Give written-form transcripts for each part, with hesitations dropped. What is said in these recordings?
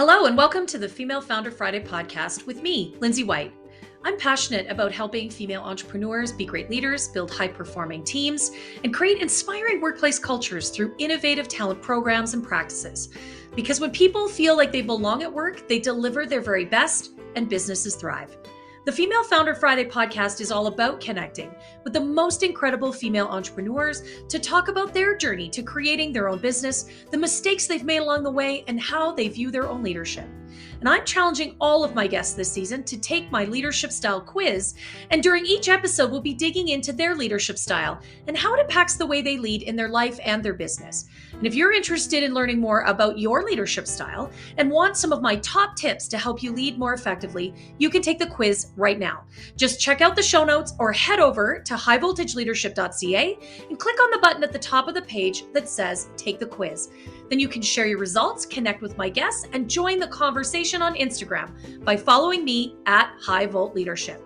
Hello, and welcome to the Female Founder Friday podcast with me, Lindsay White. I'm passionate about helping female entrepreneurs be great leaders, build high-performing teams, and create inspiring workplace cultures through innovative talent programs and practices. Because when people feel like they belong at work, they deliver their very best and businesses thrive. The Female Founder Friday podcast is all about connecting with the most incredible female entrepreneurs to talk about their journey to creating their own business, the mistakes they've made along the way, and how they view their own leadership. And I'm challenging all of my guests this season to take my leadership style quiz. And during each episode, we'll be digging into their leadership style and how it impacts the way they lead in their life and their business. And if you're interested in learning more about your leadership style and want some of my top tips to help you lead more effectively, you can take the quiz right now. Just check out the show notes or head over to highvoltageleadership.ca and click on the button at the top of the page that says Take the Quiz. Then you can share your results, connect with my guests, and join the conversation on Instagram by following me at highvoltleadership.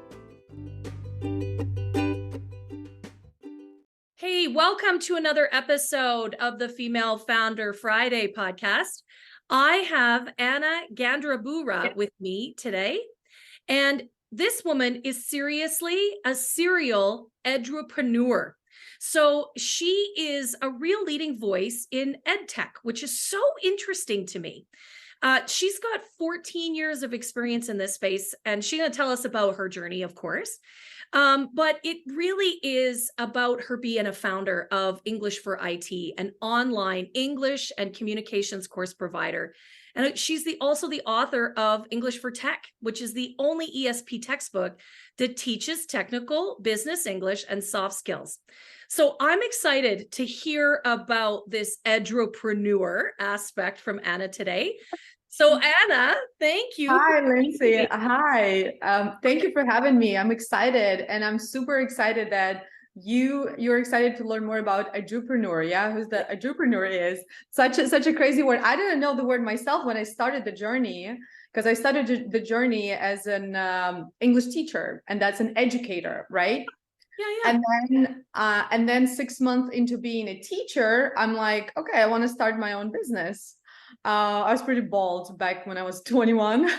Hey, welcome to another episode of the Female Founder Friday podcast. I have Anna Gandrabura with me today, and this woman is seriously a serial edupreneur. So she is a real leading voice in Edtech, which is so interesting to me. She's got 14 years of experience in this space, and she's going to tell us about her journey, of course. But it really is about her being a founder of English for IT, an online English and communications course provider. And she's also the author of English for Tech, which is the only ESP textbook that teaches technical business English and soft skills. So I'm excited to hear about this edupreneur aspect from Anna today. So Anna, thank you. Hi, Lindsay. Hi. Thank you for having me. I'm excited, and I'm super excited that you're excited to learn more about edupreneur. Yeah, who's the edupreneur is such a crazy word. I didn't know the word myself when I started the journey, because I started the journey as an English teacher, and that's an educator, right? Yeah. And then 6 months into being a teacher, I'm like, okay, I want to start my own business. I was pretty bold back when I was 21.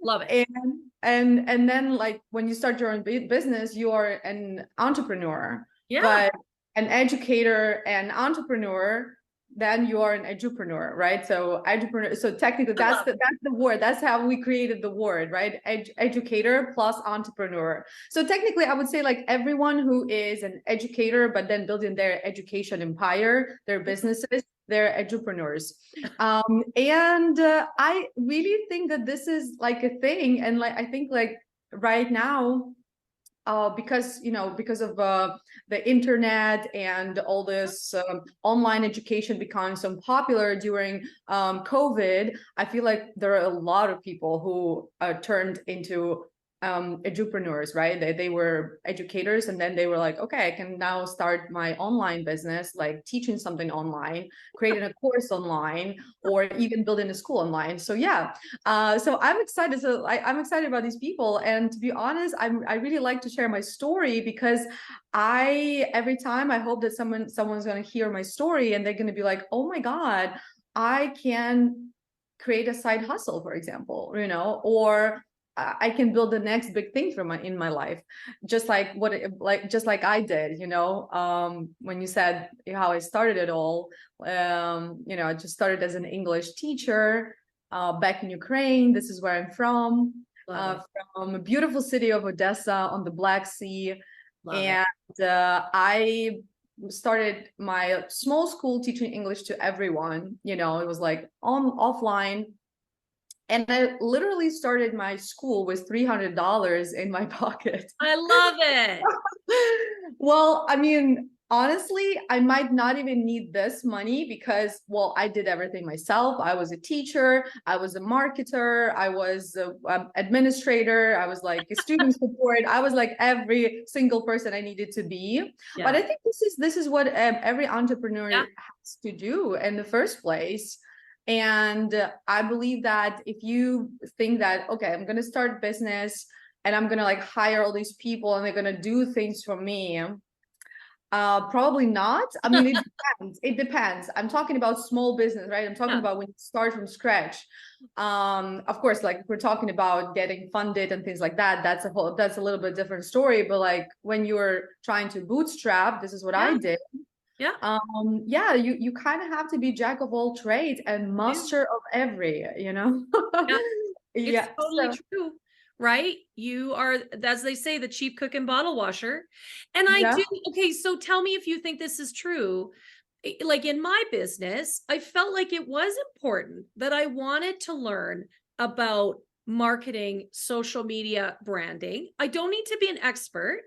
Love it. And then, like, when you start your own business, you are an entrepreneur. Yeah. But an educator and entrepreneur, then you are an edupreneur, right? So edupreneur. So technically, that's the word. That's how we created the word, right? Educator plus entrepreneur. So technically, I would say, like, everyone who is an educator but then building their education empire, their businesses, they're edupreneurs. And I really think that this is like a thing, and like I think, like, right now, because of the internet and all this online education becoming so popular during COVID, I feel like there are a lot of people who turned into edupreneurs, right? They were educators, and then they were like, okay, I can now start my online business, like teaching something online, creating a course online, or even building a school online. So yeah, so I'm excited. So I'm excited about these people, and to be honest, I really like to share my story, because every time I hope that someone's going to hear my story and they're going to be like, oh my God, I can create a side hustle, for example, or I can build the next big thing in my life, just like I did, when you said how I started it all. I just started as an English teacher back in Ukraine. This is where I'm from a beautiful city of Odessa on the Black Sea. I started my small school teaching English to everyone. It was like offline. And I literally started my school with $300 in my pocket. I love it. Well, I mean, honestly, I might not even need this money because, well, I did everything myself. I was a teacher, I was a marketer, I was an administrator, I was like a student support. I was like every single person I needed to be. Yeah. But I think this is what every entrepreneur has to do in the first place. And I believe that if you think that, okay, I'm going to start business and I'm going to like hire all these people and they're going to do things for me, Probably not. I mean, it depends. It depends. I'm talking about small business, right? I'm talking about when you start from scratch. Of course, like if we're talking about getting funded and things like that, that's a little bit different story. But like when you're trying to bootstrap, this is what I did. Yeah. Yeah, you kind of have to be jack of all trades and master of every, you know? Yeah. It's Yeah. totally So true, right? You are, as they say, the cheap cook and bottle washer. And I yeah. do, okay, so tell me if you think this is true. Like in my business, I felt like it was important that I wanted to learn about marketing, social media, branding. I don't need to be an expert.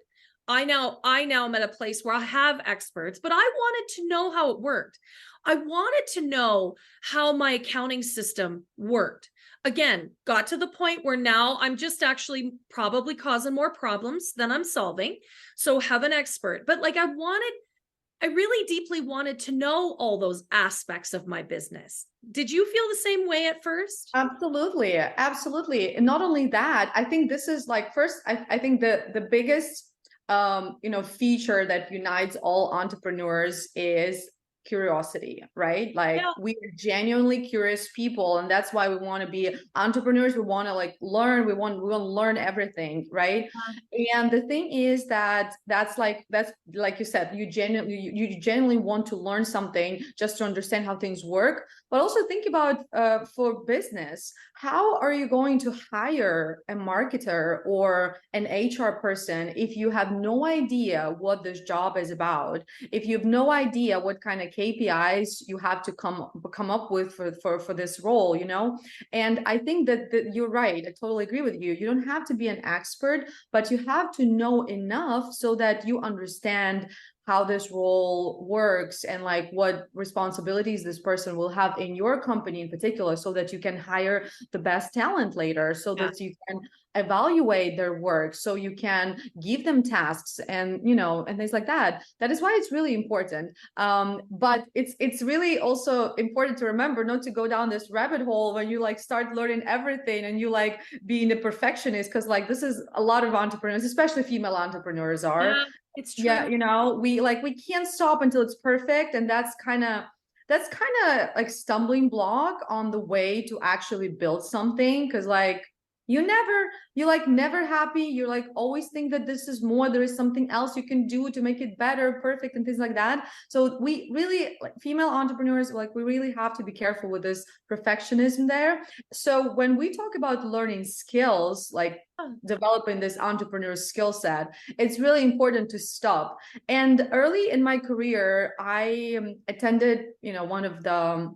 I now am at a place where I have experts, but I wanted to know how it worked. I wanted to know how my accounting system worked. Again, got to the point where now I'm just actually probably causing more problems than I'm solving. So have an expert. But like I really deeply wanted to know all those aspects of my business. Did you feel the same way at first? Absolutely, absolutely. And not only that, I think this is like first, I think the biggest feature that unites all entrepreneurs is curiosity, right? Like Yeah. we are genuinely curious people, and that's why we want to be entrepreneurs. We want to like learn, we want to learn everything, right? And the thing is that's like you said, you genuinely want to learn something just to understand how things work. But also think about for business, how are you going to hire a marketer or an HR person if you have no idea what this job is about? If you have no idea what kind of KPIs you have to come up with for this role, you know? And I think that you're right. I totally agree with you. You don't have to be an expert, but you have to know enough so that you understand how this role works and like what responsibilities this person will have in your company in particular, so that you can hire the best talent later, so Yeah. that you can evaluate their work, so you can give them tasks and and things like that. That is why it's really important. But it's really also important to remember not to go down this rabbit hole when you like start learning everything and you like being a perfectionist, because like this is a lot of entrepreneurs, especially female entrepreneurs are. Yeah, it's Yeah, true. we can't stop until it's perfect, and that's kind of like stumbling block on the way to actually build something, because like you're like never happy. You're like always think that this is more, there is something else you can do to make it better, perfect, and things like that. So we really, like female entrepreneurs, like we really have to be careful with this perfectionism there. So when we talk about learning skills, like developing this entrepreneur skill set, it's really important to stop. And early in my career, I attended one of the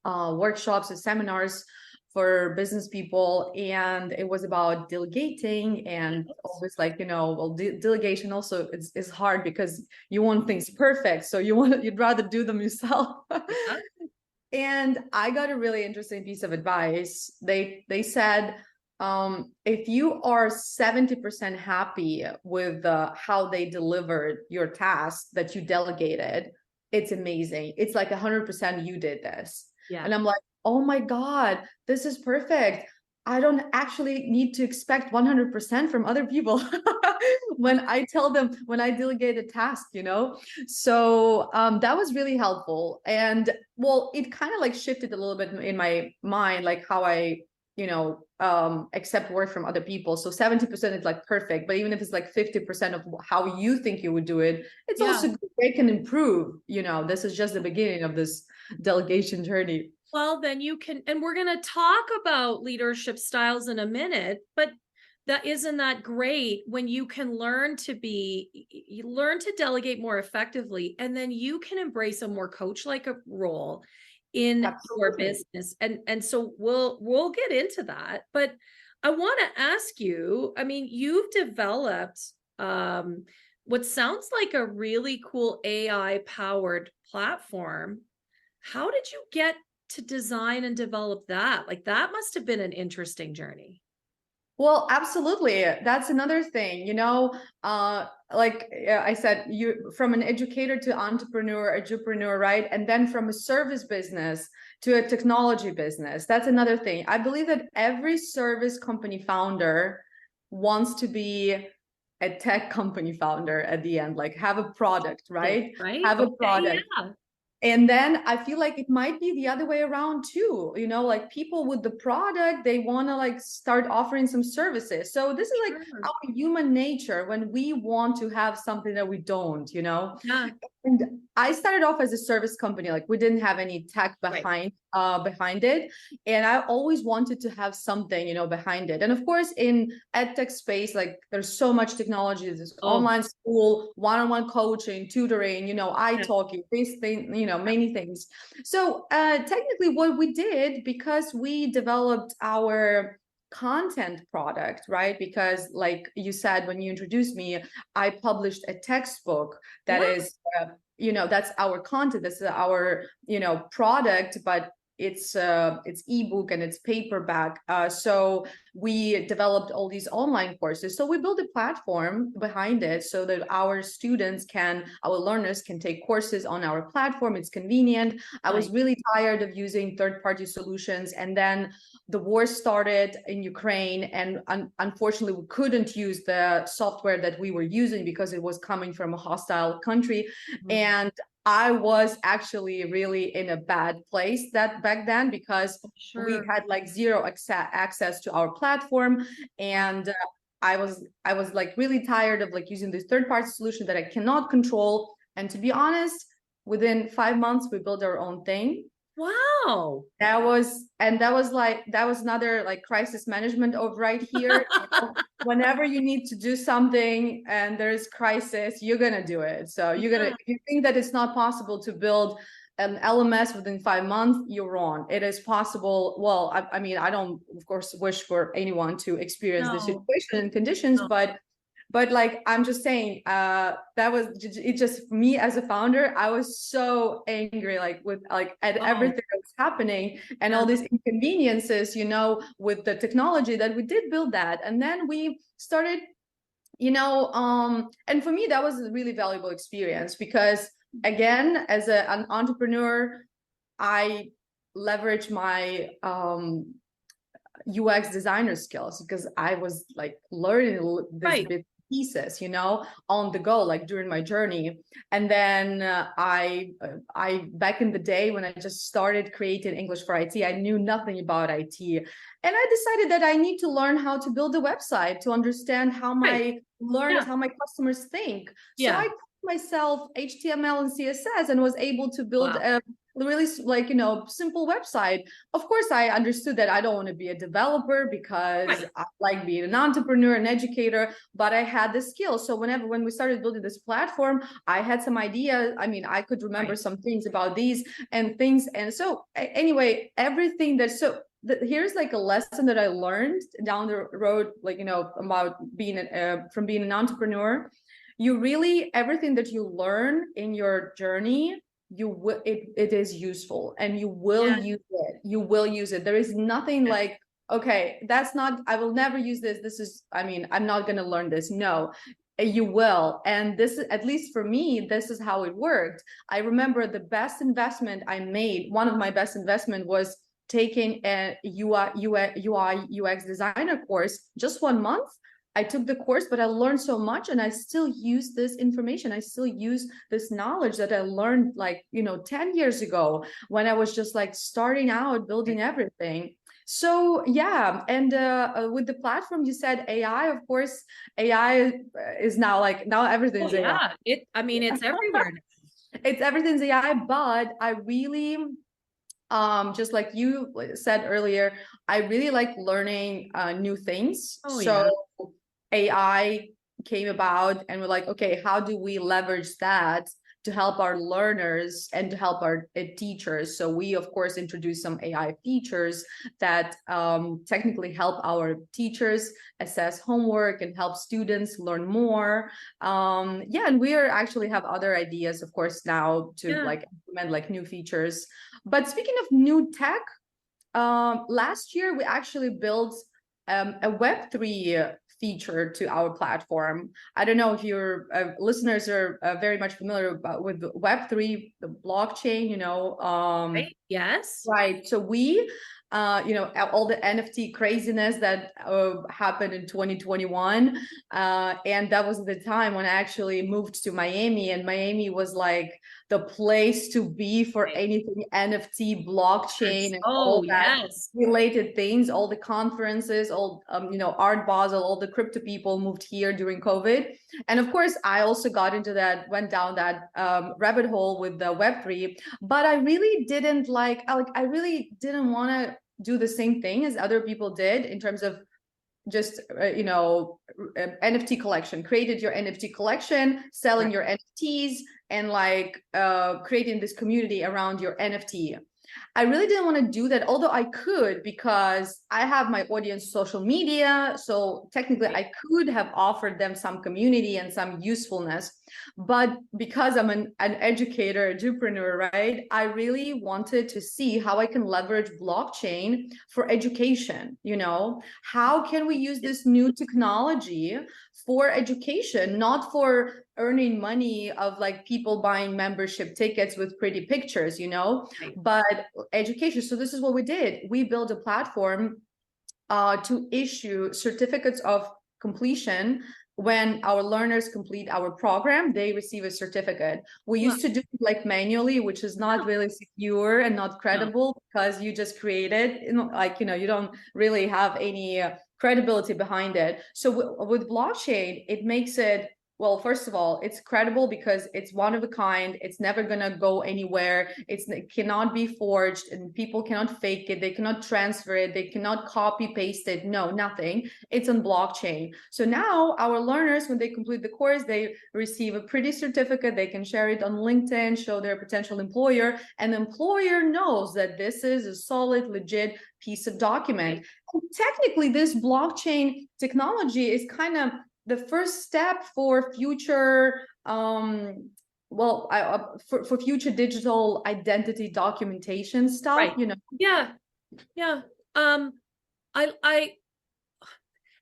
workshops and seminars for business people, and it was about delegating. And always like well, delegation also is hard because you want things perfect, so you'd rather do them yourself. Yeah. And I got a really interesting piece of advice. They said, if you are 70% happy with how they delivered your task that you delegated, it's amazing. It's like 100% you did this. Yeah. And I'm like, oh my God, this is perfect. I don't actually need to expect 100% from other people when I delegate a task, So that was really helpful. And well, it kind of like shifted a little bit in my mind, like how I accept work from other people. So 70% is like perfect, but even if it's like 50% of how you think you would do it, it's Yeah. also good. They can improve. This is just the beginning of this delegation journey. Well, then you can, and we're going to talk about leadership styles in a minute, but isn't that great when you can learn to delegate more effectively, and then you can embrace a more coach-like a role in your Absolutely. business. And so we'll get into that, but I want to ask you, I mean, you've developed what sounds like a really cool AI powered platform. How did you get to design and develop that? Like that must have been an interesting journey. Well, absolutely. That's another thing, like I said, you from an educator to entrepreneur, right? And then from a service business to a technology business. That's another thing. I believe that every service company founder wants to be a tech company founder at the end, like have a product, right? Right. Have a Okay, product. yeah. And then I feel like it might be the other way around too, you know, like people with the product, they want to like start offering some services. So this is like Sure. our human nature when we want to have something that we don't, you know. Yeah. And I started off as a service company, like we didn't have any tech Right. behind it. And I always wanted to have something, you know, behind it. And of course, in EdTech space, like there's so much technology, there's Oh, online school, one-on-one coaching, tutoring, you know, yeah. iTalki, this thing, you know, many things. So technically what we did, because we developed our content product, right? Because like you said, when you introduced me, I published a textbook that Yeah. is you know, that's our content, that's our, you know, product, but it's ebook and it's paperback. So we developed all these online courses. So we built a platform behind it so that our students can, our learners can take courses on our platform. It's convenient. I was Nice. really tired of using third-party solutions. And then the war started in Ukraine, and unfortunately we couldn't use the software that we were using because it was coming from a hostile country. And I was actually really in a bad place that back then, because we Sure. had like zero access to our platform. And I was like really tired of like using this third-party solution that I cannot control. And to be honest, within 5 months we built our own thing. Wow. That was another like crisis management of right here. You know, whenever you need to do something and there's crisis, you're gonna do it. So you're gonna, Yeah. if you think that it's not possible to build an LMS within 5 months, you're wrong. It is possible. Well, I mean, I don't, of course, wish for anyone to experience this No. situation and conditions, No. but like I'm just saying, that was it. Just me as a founder, I was so angry, like with like at Oh, everything that was happening and yeah. all these inconveniences, you know, with the technology that we did build that. And then we started, you know, and for me that was a really valuable experience, because again, as an entrepreneur, I leverage my UX designer skills, because I was like learning this Right. bit pieces, you know, on the go, like during my journey. And then I back in the day when I just started creating English for IT, I knew nothing about IT, and I decided that I need to learn how to build a website to understand how Right. my learners, Yeah. how my customers think. So I Yeah. taught myself HTML and CSS and was able to build Wow. a really, like, you know, simple website. Of course, I understood that I don't want to be a developer because Right. I like being an entrepreneur, an educator, but I had the skills. So when we started building this platform, I had some ideas. I mean, I could remember Right. some things about these and things. And so anyway, everything that, so here's like a lesson that I learned down the road, like, you know, about being from being an entrepreneur. You really, everything that you learn in your journey, you will, it is useful, and you will Yeah. use it. You will use it. There is nothing Yeah. like, okay, that's not, I will never use this, this is, I mean, I'm not going to learn this. No, you will. And this is, at least for me, this is how it worked. I remember the best investment I made, one of my best investment was taking a UI UX designer course, just 1 month. I took the course, but I learned so much, and I still use this information. I still use this knowledge that I learned, like, you know, 10 years ago when I was just like starting out building everything. So yeah, and with the platform, you said AI, of course, AI is now like, now Oh, everything's AI. yeah. I mean, it's everywhere. It's everything's AI, but I really, just like you said earlier, I really like learning new things. Oh, So yeah. AI came about, and we're like, okay, how do we leverage that to help our learners and to help our teachers? So we, of course, introduced some AI features that technically help our teachers assess homework and help students learn more. Yeah, and we are actually have other ideas, of course, now to Yeah. like implement like new features. But speaking of new tech, last year we actually built a Web3 feature to our platform. I don't know if your listeners are very much familiar with Web3, the blockchain, you know. Right. Yes. Right. So we all the NFT craziness that happened in 2021. And that was the time when I actually moved to Miami, and Miami was like the place to be for anything NFT, blockchain, and all that related things, all the conferences, all, Art Basel, all the crypto people moved here during COVID. And of course, I also got into that, went down that rabbit hole with the Web3, but I really didn't I really didn't want to do the same thing as other people did in terms of just NFT collection, created your NFT collection, selling your NFTs, and creating this community around your NFT. I really didn't want to do that, although I could, because I have my audience social media. So technically I could have offered them some community and some usefulness. But because I'm an educator, edupreneur, right? I really wanted to see how I can leverage blockchain for education. How can we use this new technology for education, not for earning money of people buying membership tickets with pretty pictures, but education. So this is what we did. We built a platform to issue certificates of completion. When our learners complete our program, they receive a certificate. We used to do it manually, which is not really secure and not credible, because you just create it, you don't really have any credibility behind it. So with blockchain, it makes it, well, first of all, it's credible because it's one of a kind. It's never going to go anywhere. It cannot be forged, and people cannot fake it. They cannot transfer it. They cannot copy paste it. No, nothing. It's on blockchain. So now our learners, when they complete the course, they receive a pretty certificate. They can share it on LinkedIn, show their potential employer, and the employer knows that this is a solid, legit piece of document. And technically, this blockchain technology is kind of the first step for future for future digital identity documentation stuff, I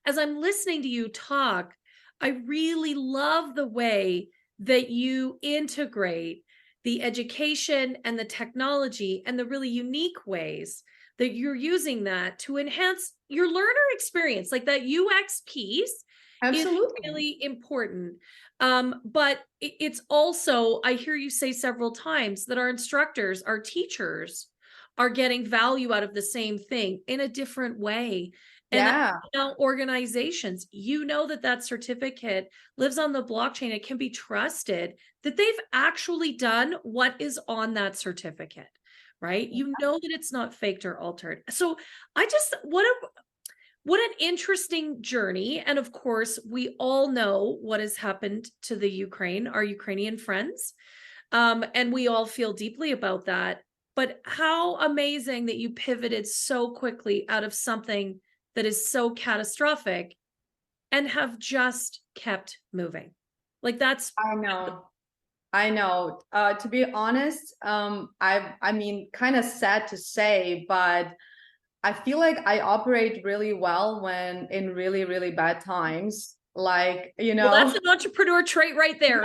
as I'm listening to you talk, I really love the way that you integrate the education and the technology and the really unique ways that you're using that to enhance your learner experience, like that UX piece. Absolutely. It's really important. But it's also, I hear you say several times that our instructors, our teachers are getting value out of the same thing in a different way. And now organizations, that certificate lives on the blockchain. It can be trusted that they've actually done what is on that certificate, right? That it's not faked or altered. So what an interesting journey. And of course, we all know what has happened to the Ukraine, our Ukrainian friends. And we all feel deeply about that. But how amazing that you pivoted so quickly out of something that is so catastrophic and have just kept moving. I know. To be honest, I mean, kind of sad to say, but I feel like I operate really well when in really, really bad times. Well, that's an entrepreneur trait right there.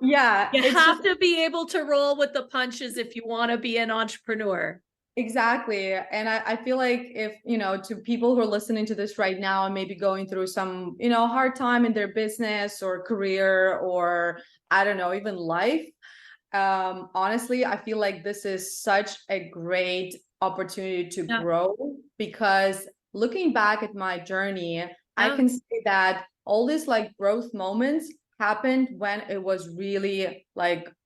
Yeah. You have to be able to roll with the punches if you want to be an entrepreneur. Exactly. And I feel like if, to people who are listening to this right now and maybe going through some, hard time in their business or career, or I don't know, even life, honestly, I feel like this is such a great opportunity to grow, because looking back at my journey, I can say that all these growth moments happened when it was really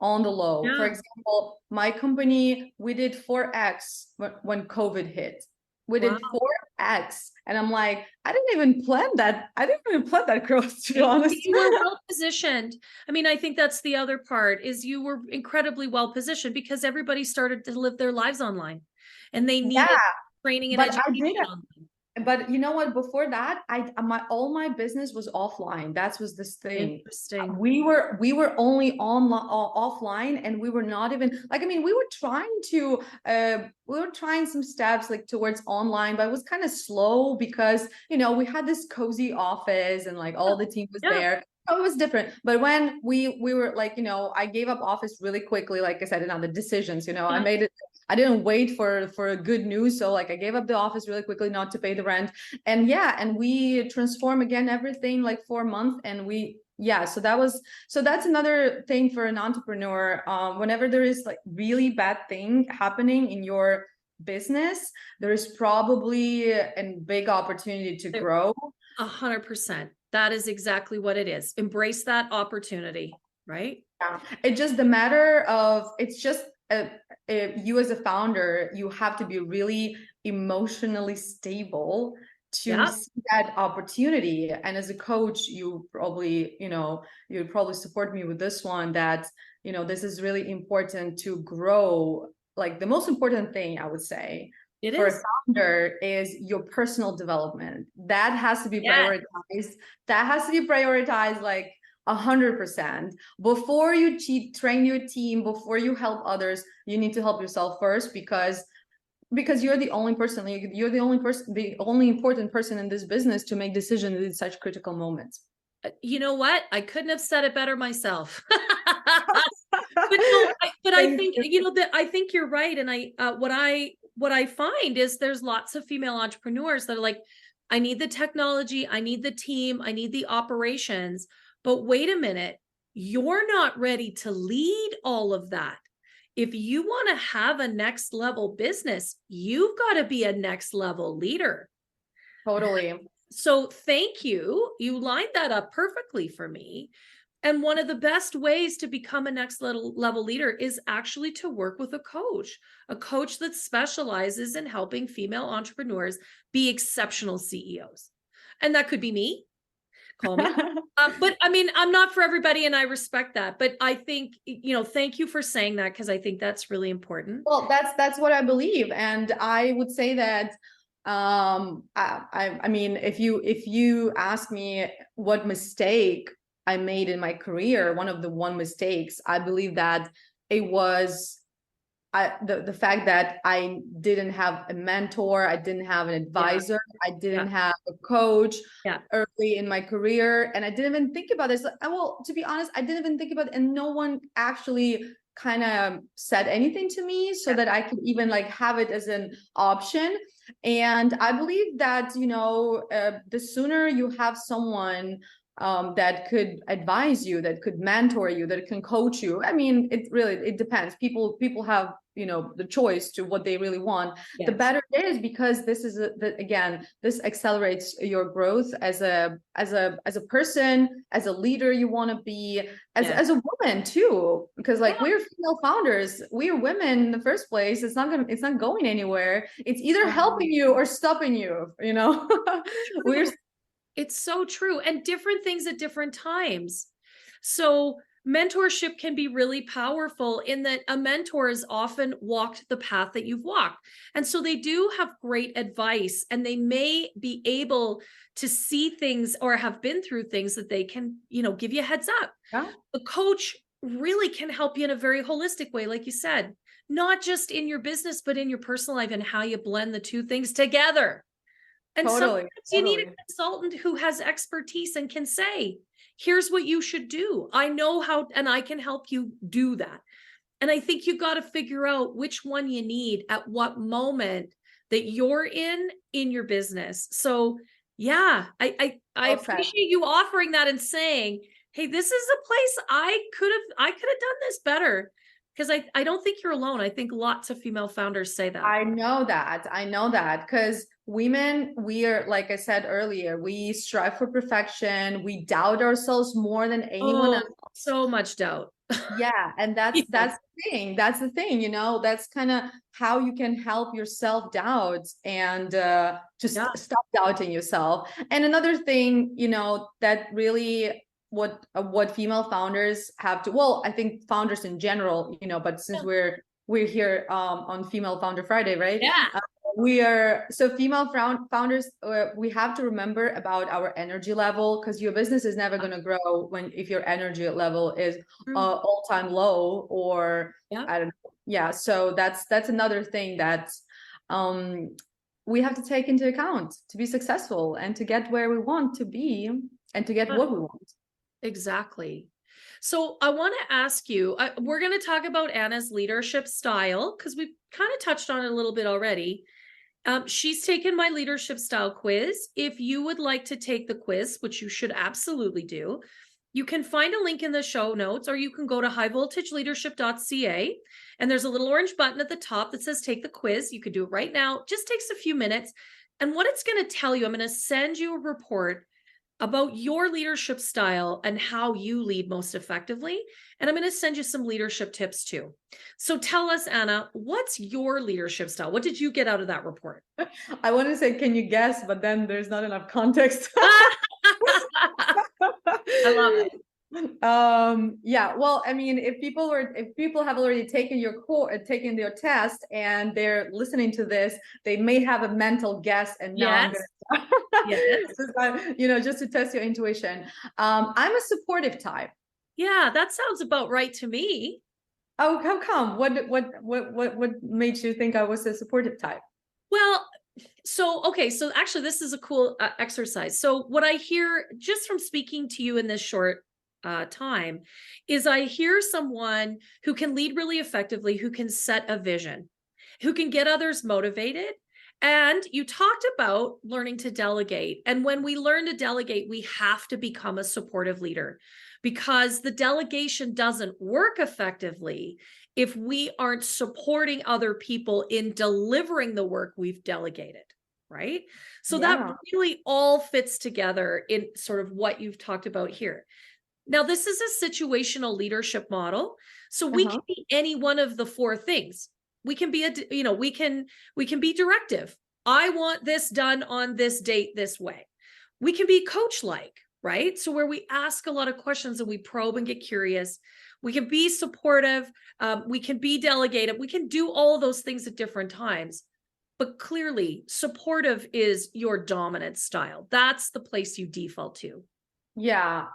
on the low. For example, my company, we did 4x when COVID hit. We did 4x, and I'm like, I didn't even plan that. I didn't even plan that growth, to be honest. You were well positioned. I mean, I think that's the other part, is you were incredibly well positioned because everybody started to live their lives online, and they needed training and education online. But you know what? Before that, all my business was offline. That was this thing. Interesting. We were only offline, and we were not even we were trying some steps towards online, but it was kind of slow because we had this cozy office and all the team was there. So it was different. But when we were I gave up office really quickly, like I said, in other decisions, I made it I didn't wait for good news. So like I gave up the office really quickly, not to pay the rent. And yeah, and we transform again everything like for a month. And so that's another thing for an entrepreneur. Whenever there is like really bad thing happening in your business, there is probably a big opportunity to grow. 100%. That is exactly what it is. Embrace that opportunity, right? Yeah. It's just the matter of, it's just you as a founder, you have to be really emotionally stable to see that opportunity. And as a coach, you probably, you'd probably support me with this one, that, this is really important to grow. Like the most important thing I would say for a founder is your personal development. That has to be prioritized. That has to be prioritized like 100%. Before you train your team, before you help others, you need to help yourself first, because you're the only person, you're the only important person in this business to make decisions in such critical moments. You know what? I couldn't have said it better myself. But I think, that I think you're right. And what I find is there's lots of female entrepreneurs that are like, I need the technology, I need the team, I need the operations. But wait a minute, you're not ready to lead all of that. If you want to have a next level business, you've got to be a next level leader. Totally. So thank you. You lined that up perfectly for me. And one of the best ways to become a next level leader is actually to work with a coach that specializes in helping female entrepreneurs be exceptional CEOs. And that could be me. Call me. But I mean, I'm not for everybody, and I respect that. But I think, thank you for saying that, because I think that's really important. Well, that's what I believe. And I would say that I mean, if you ask me what mistake I made in my career, one of the mistakes, I believe that it was the fact that I didn't have a mentor, I didn't have an advisor, I didn't have a coach early in my career, and I didn't even think about this. Well, to be honest, I didn't even think about it, and no one actually kind of said anything to me so that I could even like have it as an option. And I believe that, the sooner you have someone that could advise you, that could mentor you, that can coach you. I mean, it depends. People have, the choice to what they really want. The better it is, because this is again, this accelerates your growth as a person, as a leader you want to be, as a woman too, because like we're female founders, we're women in the first place. It's not going anywhere. It's either helping you or stopping you, It's so true. And different things at different times. So mentorship can be really powerful in that a mentor has often walked the path that you've walked. And so they do have great advice, and they may be able to see things or have been through things that they can, give you a heads up. Yeah. The coach really can help you in a very holistic way, like you said, not just in your business, but in your personal life and how you blend the two things together. And sometimes you need a consultant who has expertise and can say, here's what you should do. I know how, and I can help you do that. And I think you got to figure out which one you need at what moment that you're in your business. So yeah, I appreciate you offering that and saying, hey, this is a place I could have done this better. Because I don't think you're alone. I think lots of female founders say that. I know that because women, we are, like I said earlier, we strive for perfection. We doubt ourselves more than anyone else. So much doubt. Yeah. And that's the thing. That's the thing, that's kind of how you can help yourself doubt and just stop doubting yourself. And another thing, that really what female founders have to, well, I think founders in general, but since we're here on Female Founder Friday, right? Yeah. Female founders, we have to remember about our energy level, because your business is never going to grow if your energy level is all-time low, or I don't know. Yeah. So that's another thing that we have to take into account to be successful and to get where we want to be and to get what we want. Exactly. So I want to ask you, we're going to talk about Anna's leadership style because we've kind of touched on it a little bit already. She's taken my leadership style quiz. If you would like to take the quiz, which you should absolutely do, you can find a link in the show notes, or you can go to highvoltageleadership.ca, and there's a little orange button at the top that says take the quiz. You could do it right now. It just takes a few minutes. And what it's going to tell you, I'm going to send you a report about your leadership style and how you lead most effectively. And I'm going to send you some leadership tips too. So tell us, Anna, what's your leadership style? What did you get out of that report? I want to say, can you guess? But then there's not enough context. I love it. Yeah, well, I mean, if people have already taken taken their test and they're listening to this, they may have a mental guess, and now I'm gonna yes. Just to test your intuition. I'm a supportive type. Yeah, that sounds about right to me. Oh, how come? What made you think I was a supportive type? Well, so actually this is a cool exercise. So what I hear just from speaking to you in this short time is I hear someone who can lead really effectively, who can set a vision, who can get others motivated. And you talked about learning to delegate. And when we learn to delegate, we have to become a supportive leader, because the delegation doesn't work effectively if we aren't supporting other people in delivering the work we've delegated, right? So that really all fits together in sort of what you've talked about here. Now, this is a situational leadership model. So we can be any one of the four things. We can be we can be directive. I want this done on this date this way. We can be coach-like, right? So where we ask a lot of questions and we probe and get curious. We can be supportive. We can be delegative. We can do all of those things at different times. But clearly, supportive is your dominant style. That's the place you default to. Yeah,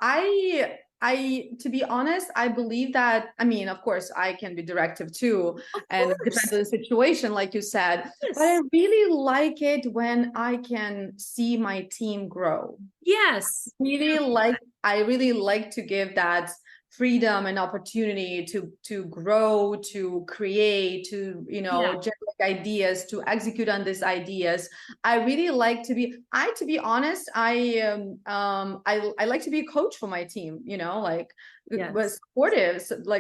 to be honest, I believe that, I mean, of course, I can be directive too, and it depends on the situation, like you said, yes. But I really like it when I can see my team grow. Yes. I really like to give that freedom and opportunity to grow, to create, to generate ideas, to execute on these ideas. I really like to be to be honest, I like to be a coach for my team, was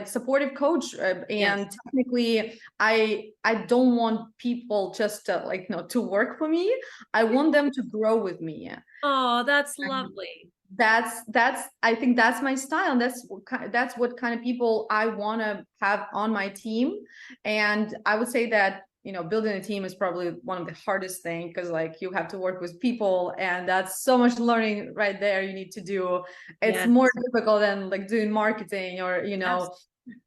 supportive coach, and technically I don't want people just to work for me. I want them to grow with me. Oh, that's lovely. I think that's my style, and that's what kind of people I want to have on my team. And I would say that building a team is probably one of the hardest things, because you have to work with people, and that's so much learning right there you need to do. It's more difficult than doing marketing or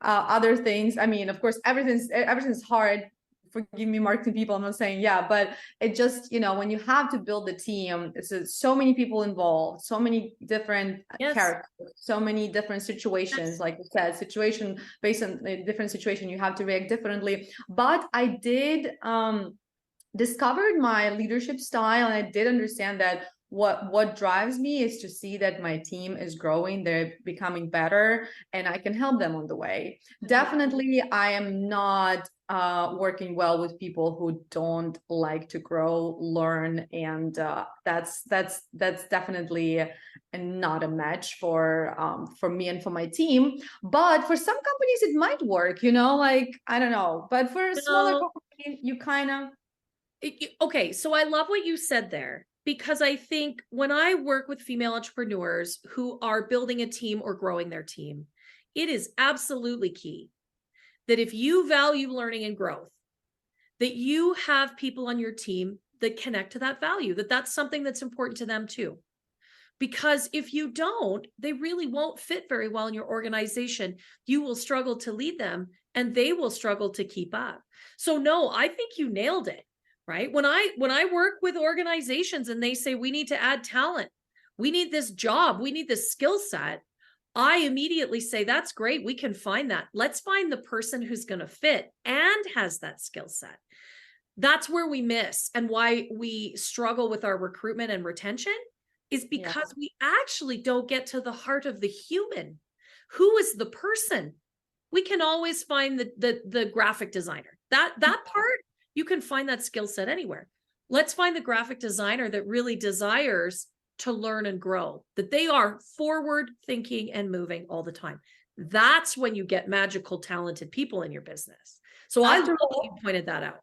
other things. I mean, of course, everything's hard. Forgive me, marketing people, I'm not saying but it just when you have to build the team, it's so many people involved, so many different characters, so many different situations, like you said, situation based on a different situation, you have to react differently. But I did discovered my leadership style, and I did understand that what drives me is to see that my team is growing, they're becoming better, and I can help them on the way. Definitely, I am not working well with people who don't like to grow, learn, and that's definitely not a match for me and for my team. But for some companies, it might work. I don't know. But for a smaller company, you kind of. Okay, so I love what you said there, because I think when I work with female entrepreneurs who are building a team or growing their team, it is absolutely key that if you value learning and growth, that you have people on your team that connect to that value, that's something that's important to them too. Because if you don't, they really won't fit very well in your organization. You will struggle to lead them, and they will struggle to keep up. So no, I think you nailed it. Right? When I work with organizations and they say, we need to add talent, we need this job, we need this skill set, I immediately say, that's great. We can find that. Let's find the person who's going to fit and has that skill set. That's where we miss, and why we struggle with our recruitment and retention is because we actually don't get to the heart of the human. Who is the person? We can always find the graphic designer. That part, you can find that skill set anywhere. Let's find the graphic designer that really desires to learn and grow, that they are forward thinking and moving all the time. That's when you get magical, talented people in your business. So I love that you pointed that out.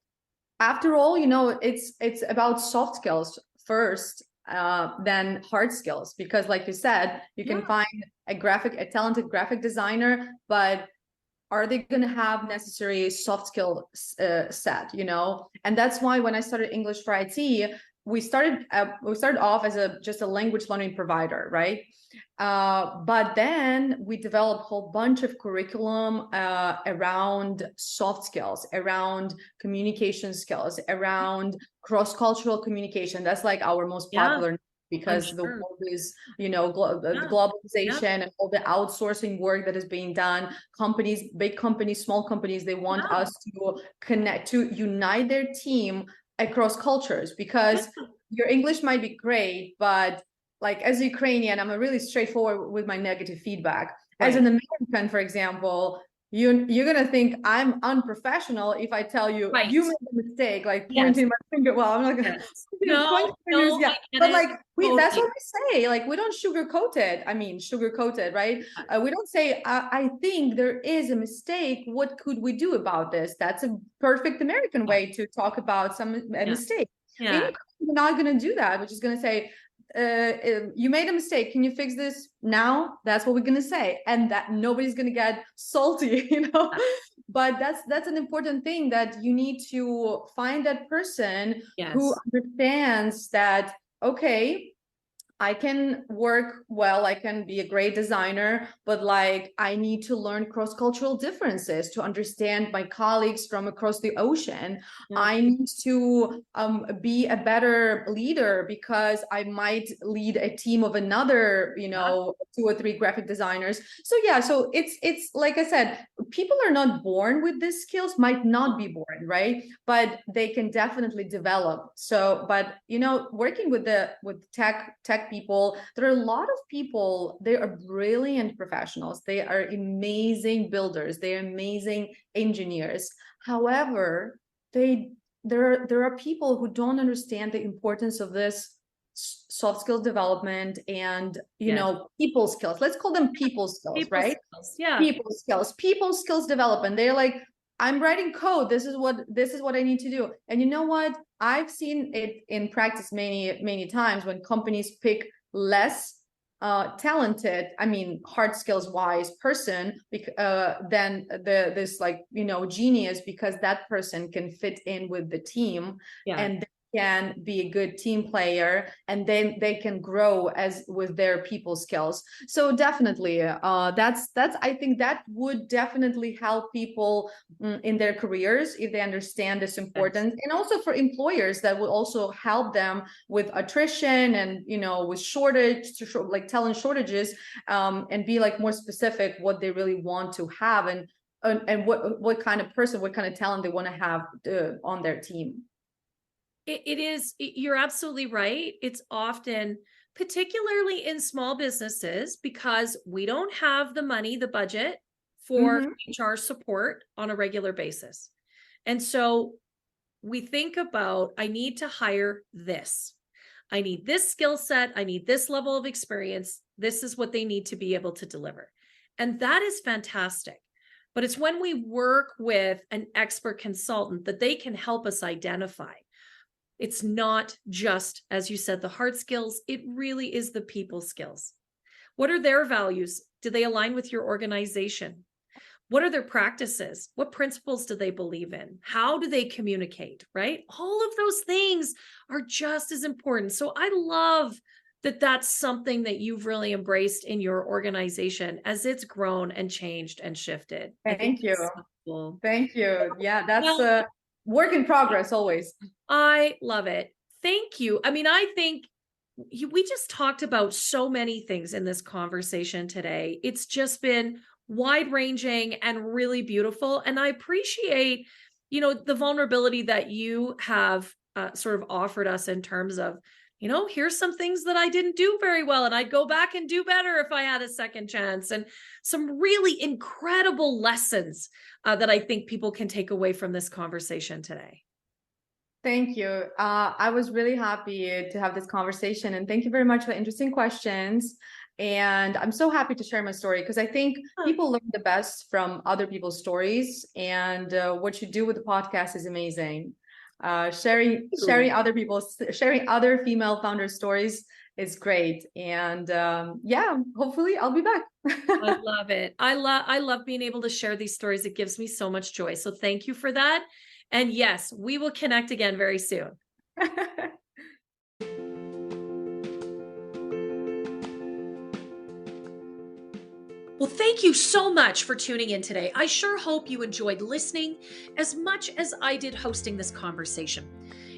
After all, you know, it's about soft skills first, than hard skills, because like you said, you can find a talented graphic designer, but are they going to have necessary soft skill set, you know? And that's why when I started English for IT, we started off as just a language learning provider, right? But then we developed a whole bunch of curriculum around soft skills, around communication skills, around cross-cultural communication. That's like our most popular, because the world is, you know, the globalization and all the outsourcing work that is being done. Companies, big companies, small companies, they want us to connect, to unite their team across cultures, because your English might be great, but like as a Ukrainian, I'm really straightforward with my negative feedback. As an American, for example, you're gonna think I'm unprofessional if I tell you you made a mistake, like pointing my finger. Well, I'm not gonna point fingers, but like that's what we say. Like we don't sugarcoat it. I mean, sugarcoat it, right? We don't say I think there is a mistake. What could we do about this? That's a perfect American way to talk about a mistake. We're not gonna do that. We're just gonna say, you made a mistake, can you fix this now? That's what we're gonna say, and that nobody's gonna get salty, you know. But that's an important thing, that you need to find that person who understands that, okay, I can work well, I can be a great designer, but like I need to learn cross-cultural differences to understand my colleagues from across the ocean. I need to be a better leader, because I might lead a team of another, you know, 2 or 3 graphic designers. So yeah, so it's like I said, people are not born with these skills, might not be born, right? But they can definitely develop. So, but you know, working with tech people, there are a lot of people, they are brilliant professionals, they are amazing builders, they are amazing engineers. However, there are people who don't understand the importance of this soft skills development and, you know, people skills. Let's call them people skills, right? People skills development. They're like, I'm writing code, this is what I need to do. And you know what, I've seen it in practice many times, when companies pick less talented, I mean hard skills wise person, than this, like, you know, genius, because that person can fit in with the team and can be a good team player, and then they can grow as with their people skills. So definitely that's I think that would definitely help people in their careers, if they understand this importance. And also for employers, that will also help them with attrition and, you know, with like talent shortages, and be like more specific what they really want to have, and what kind of person, what kind of talent they want to have on their team. It is, you're absolutely right. It's often, particularly in small businesses, because we don't have the money, the budget for HR support on a regular basis. And so we think about, I need to hire this. I need this skill set. I need this level of experience. This is what they need to be able to deliver. And that is fantastic. But it's when we work with an expert consultant that they can help us identify. It's not just, as you said, the hard skills. It really is the people skills. What are their values? Do they align with your organization? What are their practices? What principles do they believe in? How do they communicate, right? All of those things are just as important. So I love that that's something that you've really embraced in your organization as it's grown and changed and shifted. Thank you. So cool. Thank you. Yeah, that's a work in progress always. I love it. Thank you. I mean, I think we just talked about so many things in this conversation today. It's just been wide-ranging and really beautiful. And I appreciate, you know, the vulnerability that you have sort of offered us in terms of, here's some things that I didn't do very well, and I'd go back and do better if I had a second chance. And some really incredible lessons that I think people can take away from this conversation today. Thank you. I was really happy to have this conversation, and thank you very much for the interesting questions. And I'm so happy to share my story because I think people learn the best from other people's stories, and what you do with the podcast is amazing. Sharing other female founder stories is great. And yeah, hopefully I'll be back. I love it. I love being able to share these stories. It gives me so much joy. So thank you for that. And yes, we will connect again very soon. Well, thank you so much for tuning in today. I sure hope you enjoyed listening as much as I did hosting this conversation.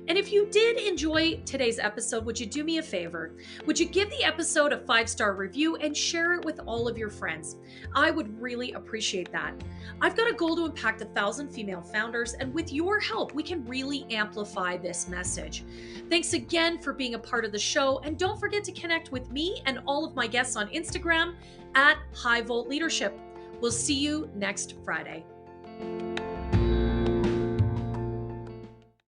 And if you did enjoy today's episode, would you do me a favor? Would you give the episode a 5-star review and share it with all of your friends? I would really appreciate that. I've got a goal to impact 1,000 female founders, and with your help, we can really amplify this message. Thanks again for being a part of the show, and don't forget to connect with me and all of my guests on Instagram at High Volt Leadership. We'll see you next Friday.